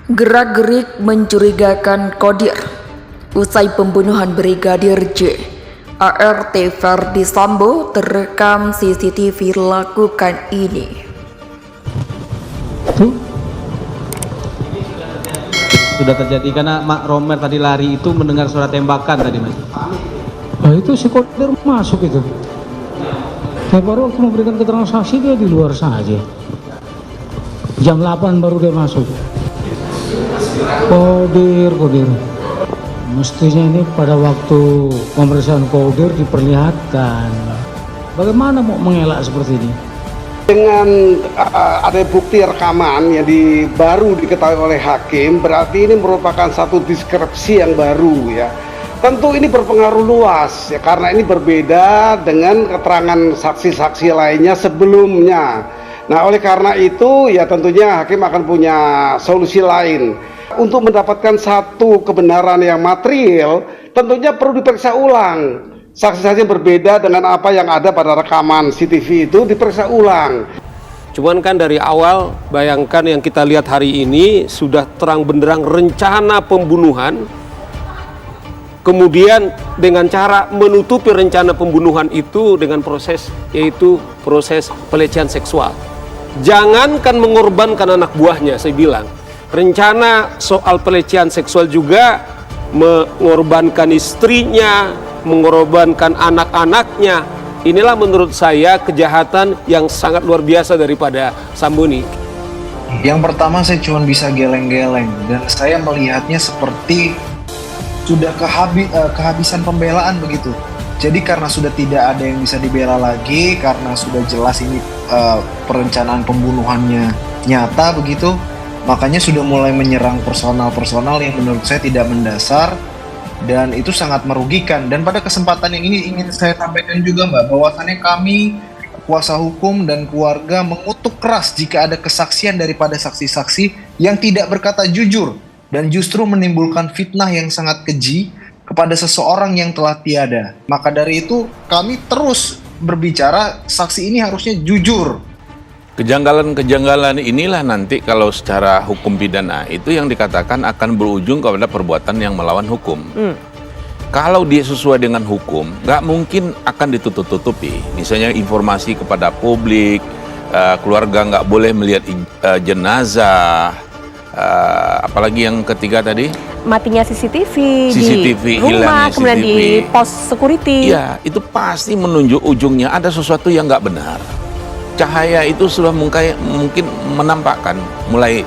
Gerak-gerik mencurigakan Kodir usai pembunuhan Brigadir J. ART Ferdi Sambo terekam CCTV lakukan ini. Sudah terjadi karena Mak Romer tadi lari itu mendengar suara tembakan tadi, Mas. Itu si Kodir masuk itu. Saya baru waktu memberikan keterangan saksi dia di luar saja. Jam 8 baru dia masuk. Kodir. Mestinya ini pada waktu pemeriksaan Kodir diperlihatkan. Bagaimana mau mengelak seperti ini? Dengan ada bukti rekaman yang baru diketahui oleh hakim, berarti ini merupakan satu deskripsi yang baru ya. Tentu ini berpengaruh luas ya, karena ini berbeda dengan keterangan saksi-saksi lainnya sebelumnya. Nah, oleh karena itu ya tentunya hakim akan punya solusi lain. Untuk mendapatkan satu kebenaran yang material, tentunya perlu diperiksa ulang. Saksi-saksi yang berbeda dengan apa yang ada pada rekaman CCTV itu diperiksa ulang. Cuman kan dari awal, bayangkan yang kita lihat hari ini sudah terang benderang rencana pembunuhan. Kemudian dengan cara menutupi rencana pembunuhan itu dengan proses, yaitu proses pelecehan seksual. Jangankan mengorbankan anak buahnya, saya bilang. Rencana soal pelecehan seksual juga mengorbankan istrinya, mengorbankan anak-anaknya. Inilah menurut saya kejahatan yang sangat luar biasa daripada Sambo ini. Yang pertama saya cuma bisa geleng-geleng dan saya melihatnya seperti sudah kehabisan pembelaan begitu. Jadi karena sudah tidak ada yang bisa dibela lagi, karena sudah jelas ini perencanaan pembunuhannya nyata begitu, makanya sudah mulai menyerang personal yang menurut saya tidak mendasar dan itu sangat merugikan. Dan pada kesempatan yang ini ingin saya sampaikan juga Mbak, bahwasannya kami kuasa hukum dan keluarga mengutuk keras jika ada kesaksian daripada saksi-saksi yang tidak berkata jujur dan justru menimbulkan fitnah yang sangat keji kepada seseorang yang telah tiada. Maka dari itu kami terus berbicara, saksi ini harusnya jujur. Kejanggalan-kejanggalan inilah nanti kalau secara hukum pidana itu yang dikatakan akan berujung kepada perbuatan yang melawan hukum. Kalau dia sesuai dengan hukum, nggak mungkin akan ditutup-tutupi. Misalnya informasi kepada publik, keluarga nggak boleh melihat jenazah, apalagi yang ketiga tadi? Matinya CCTV di rumah, kemudian CCTV. di pos security. Iya, itu pasti menunjuk ujungnya ada sesuatu yang nggak benar. Cahaya itu sudah mungkin menampakkan mulai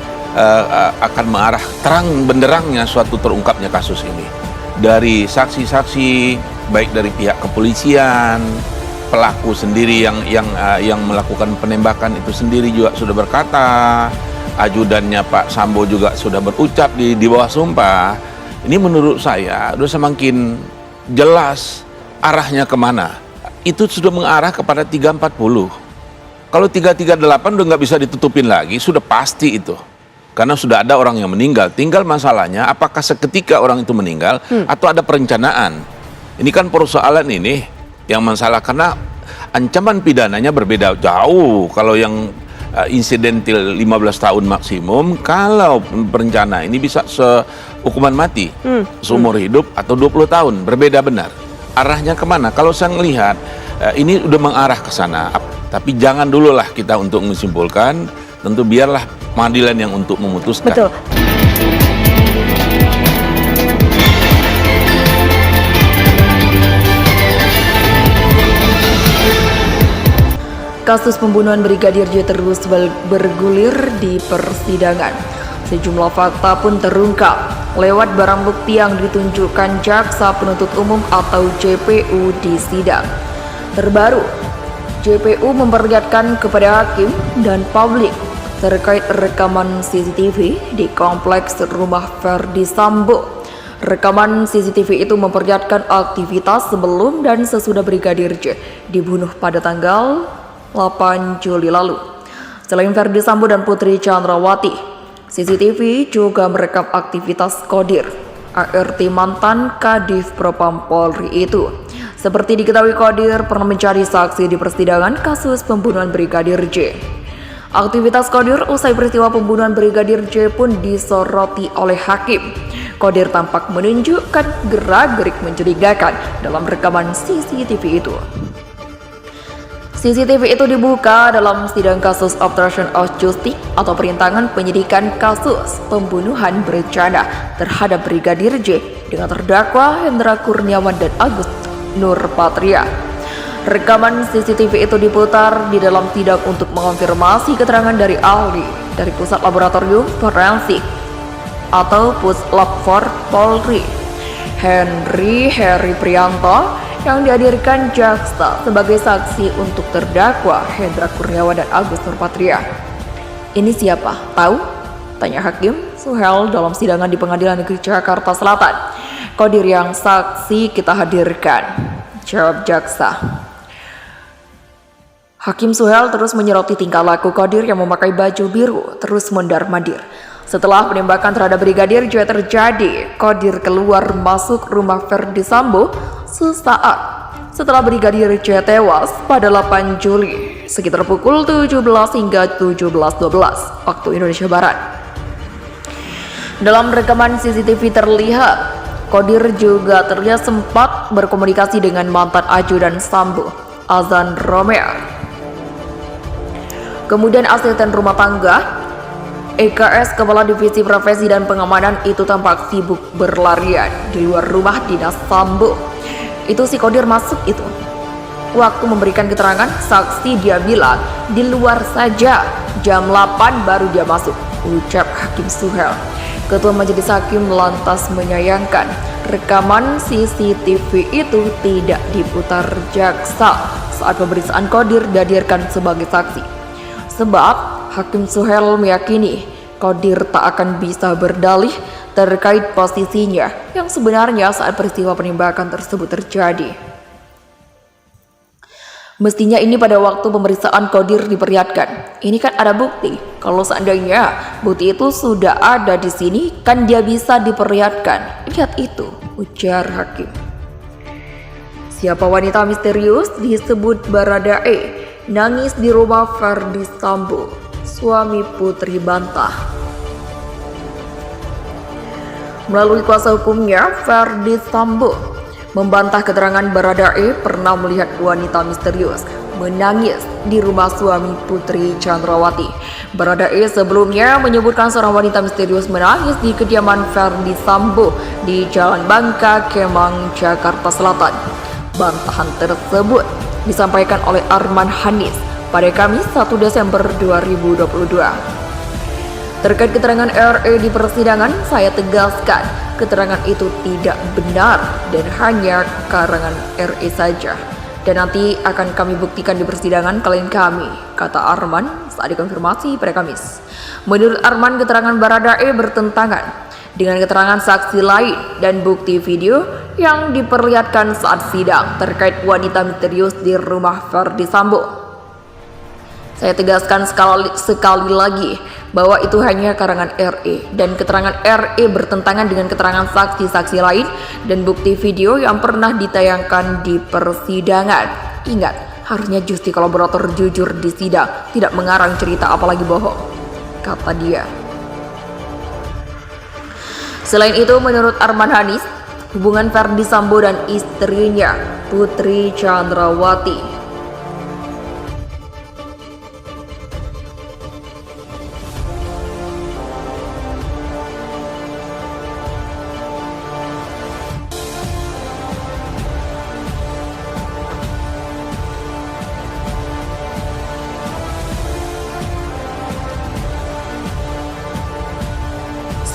akan mengarah terang benderangnya suatu terungkapnya kasus ini. Dari saksi-saksi, baik dari pihak kepolisian, pelaku sendiri yang melakukan penembakan itu sendiri juga sudah berkata, ajudannya Pak Sambo juga sudah berucap di bawah sumpah. Ini menurut saya sudah semakin jelas arahnya kemana. Itu sudah mengarah kepada 340. Kalau 338 udah nggak bisa ditutupin lagi, sudah pasti itu. Karena sudah ada orang yang meninggal. Tinggal masalahnya apakah seketika orang itu meninggal atau ada perencanaan. Ini kan persoalan ini yang masalah karena ancaman pidananya berbeda jauh. Kalau yang insidentil 15 tahun maksimum, kalau perencana ini bisa hukuman mati seumur hidup atau 20 tahun, berbeda benar. Arahnya kemana? Kalau saya melihat ini udah mengarah ke sana. Tapi jangan dulu lah kita untuk menyimpulkan, tentu biarlah pengadilan yang untuk memutuskan. Betul. Kasus pembunuhan Brigadir J terus bergulir di persidangan. Sejumlah fakta pun terungkap lewat barang bukti yang ditunjukkan Jaksa Penuntut Umum atau JPU di sidang. Terbaru, JPU memperlihatkan kepada hakim dan publik terkait rekaman CCTV di kompleks rumah Ferdi Sambo. Rekaman CCTV itu memperlihatkan aktivitas sebelum dan sesudah Brigadir J dibunuh pada tanggal 8 Juli lalu. Selain Ferdi Sambo dan Putri Chandrawati, CCTV juga merekam aktivitas Kodir, ART mantan Kadif Propam Polri itu. Seperti diketahui, Kodir pernah mencari saksi di persidangan kasus pembunuhan Brigadir J. Aktivitas Qadir usai peristiwa pembunuhan Brigadir J pun disoroti oleh hakim. Qadir tampak menunjukkan gerak-gerik mencurigakan dalam rekaman CCTV itu. CCTV itu dibuka dalam sidang kasus obstruction of justice atau perintangan penyidikan kasus pembunuhan berencana terhadap Brigadir J dengan terdakwa Hendra Kurniawan dan Agus Nurpatria. Rekaman CCTV itu diputar di dalam sidang untuk mengonfirmasi keterangan dari ahli dari Pusat Laboratorium Forensik atau Puslap for Polri, Heri Prianto, yang dihadirkan jaksa sebagai saksi untuk terdakwa Hendra Kurniawan dan Agus Nurpatria. Ini siapa? Tahu? Tanya Hakim Suhel dalam sidangan di Pengadilan Negeri Jakarta Selatan. Qadir yang saksi kita hadirkan, jawab jaksa. Hakim Suhel terus menyoroti tingkah laku Qadir yang memakai baju biru terus mondar-mandir. Setelah penembakan terhadap Brigadir J terjadi, Qadir keluar masuk rumah Verdi Sambo sesaat setelah Brigadir J tewas pada 8 Juli sekitar pukul 17 hingga 17.12 waktu Indonesia Barat. Dalam rekaman CCTV terlihat Qadir juga terlihat sempat berkomunikasi dengan mantan ajudan Sambo, Azan Romer. Kemudian asisten rumah tangga EKS, Kepala Divisi Profesi dan Pengamanan itu tampak sibuk berlarian di luar rumah dinas Sambo. Itu si Qadir masuk itu. Waktu memberikan keterangan, saksi dia bilang di luar saja, jam 8 baru dia masuk, ucap Hakim Suhel. Ketua Majelis Hakim lantas menyayangkan rekaman CCTV itu tidak diputar jaksa saat pemeriksaan Qadir dihadirkan sebagai saksi. Sebab Hakim Suhel meyakini Qadir tak akan bisa berdalih terkait posisinya yang sebenarnya saat peristiwa penembakan tersebut terjadi. Mestinya ini pada waktu pemeriksaan Qadir diperlihatkan. Ini kan ada bukti. Kalau seandainya bukti itu sudah ada di sini, kan dia bisa diperlihatkan. Lihat itu, ujar Hakim. Siapa wanita misterius disebut Baradae nangis di rumah Verdi Sambo, suami Putri bantah. Melalui kuasa hukumnya, Verdi Sambo membantah keterangan Baradae pernah melihat wanita misterius menangis di rumah suami Putri Chandrawati. Baradae sebelumnya menyebutkan seorang wanita misterius menangis di kediaman Verdi Sambo di Jalan Bangka, Kemang, Jakarta Selatan. Bantahan tersebut disampaikan oleh Arman Hanis pada Kamis 1 Desember 2022. Terkait keterangan RE di persidangan, saya tegaskan keterangan itu tidak benar dan hanya karangan RE saja. Dan nanti akan kami buktikan di persidangan klien kami, kata Arman saat dikonfirmasi pada Kamis. Menurut Arman, keterangan Baradae bertentangan dengan keterangan saksi lain dan bukti video yang diperlihatkan saat sidang terkait wanita misterius di rumah Verdi Sambo. Saya tegaskan sekali lagi bahwa itu hanya karangan RE dan keterangan RE bertentangan dengan keterangan saksi-saksi lain dan bukti video yang pernah ditayangkan di persidangan. Ingat, harusnya justi kolaborator jujur di sidang, tidak mengarang cerita apalagi bohong, kata dia. Selain itu, menurut Arman Hanis, hubungan Verdi Sambo dan istrinya Putri Chandrawati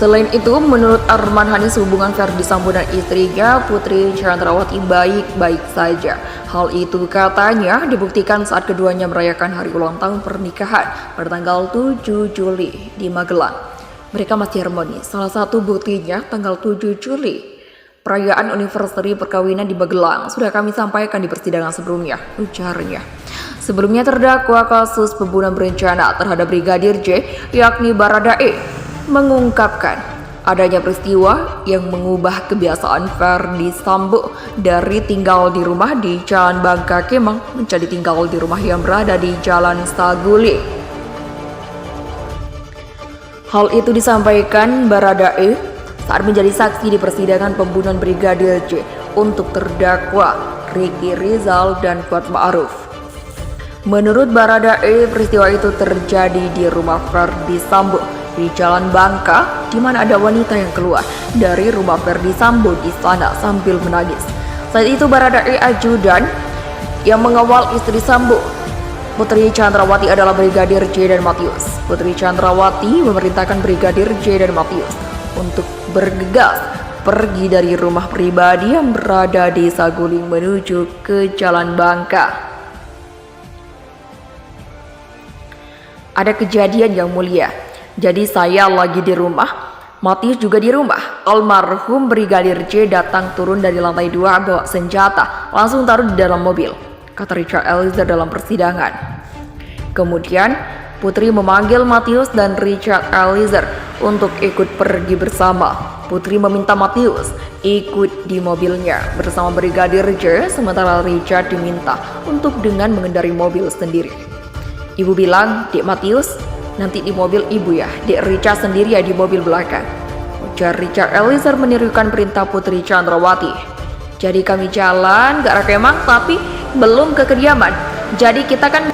Selain itu, menurut Arman Hanis, hubungan Verdi Sambo dan istrinya Putri Chandrawati baik-baik saja. Hal itu katanya dibuktikan saat keduanya merayakan hari ulang tahun pernikahan pada tanggal 7 Juli di Magelang. Mereka masih harmonis. Salah satu buktinya tanggal 7 Juli, perayaan anniversary perkawinan di Magelang, sudah kami sampaikan di persidangan sebelumnya, ujarnya. Sebelumnya terdakwa kasus pembunuhan berencana terhadap Brigadir J, yakni Baradae, mengungkapkan adanya peristiwa yang mengubah kebiasaan Verdi Sambo dari tinggal di rumah di Jalan Bangka Kemang menjadi tinggal di rumah yang berada di Jalan Saguling. Hal itu disampaikan Baradae saat menjadi saksi di persidangan pembunuhan Brigadir J untuk terdakwa Ricky Rizal dan Kuat Ma'ruf. Menurut Baradae, peristiwa itu terjadi di rumah Verdi Sambo di Jalan Bangka, di mana ada wanita yang keluar dari rumah Verdi Sambo di sana sambil menangis. Saat itu Baradae ajudan yang mengawal istri Sambo, Putri Chandrawati, adalah Brigadir J dan Matius. Putri Chandrawati memerintahkan Brigadir J dan Matius untuk bergegas pergi dari rumah pribadi yang berada di Saguling menuju ke Jalan Bangka. Ada kejadian yang mulia. Jadi saya lagi di rumah, Matius juga di rumah. Almarhum Brigadir J datang turun dari lantai 2 bawa senjata, langsung taruh di dalam mobil, kata Richard Eliezer dalam persidangan. Kemudian Putri memanggil Matius dan Richard Eliezer untuk ikut pergi bersama. Putri meminta Matius ikut di mobilnya bersama Brigadir J, sementara Richard diminta untuk dengan mengendari mobil sendiri. Ibu bilang, "Dek Matius, nanti di mobil ibu ya, Dek Richard sendiri ya di mobil belakang," ujar Richard Eliezer menirukan perintah Putri Chandrawati. "Jadi kami jalan ke arah kemang tapi belum ke kediaman. Jadi kita kan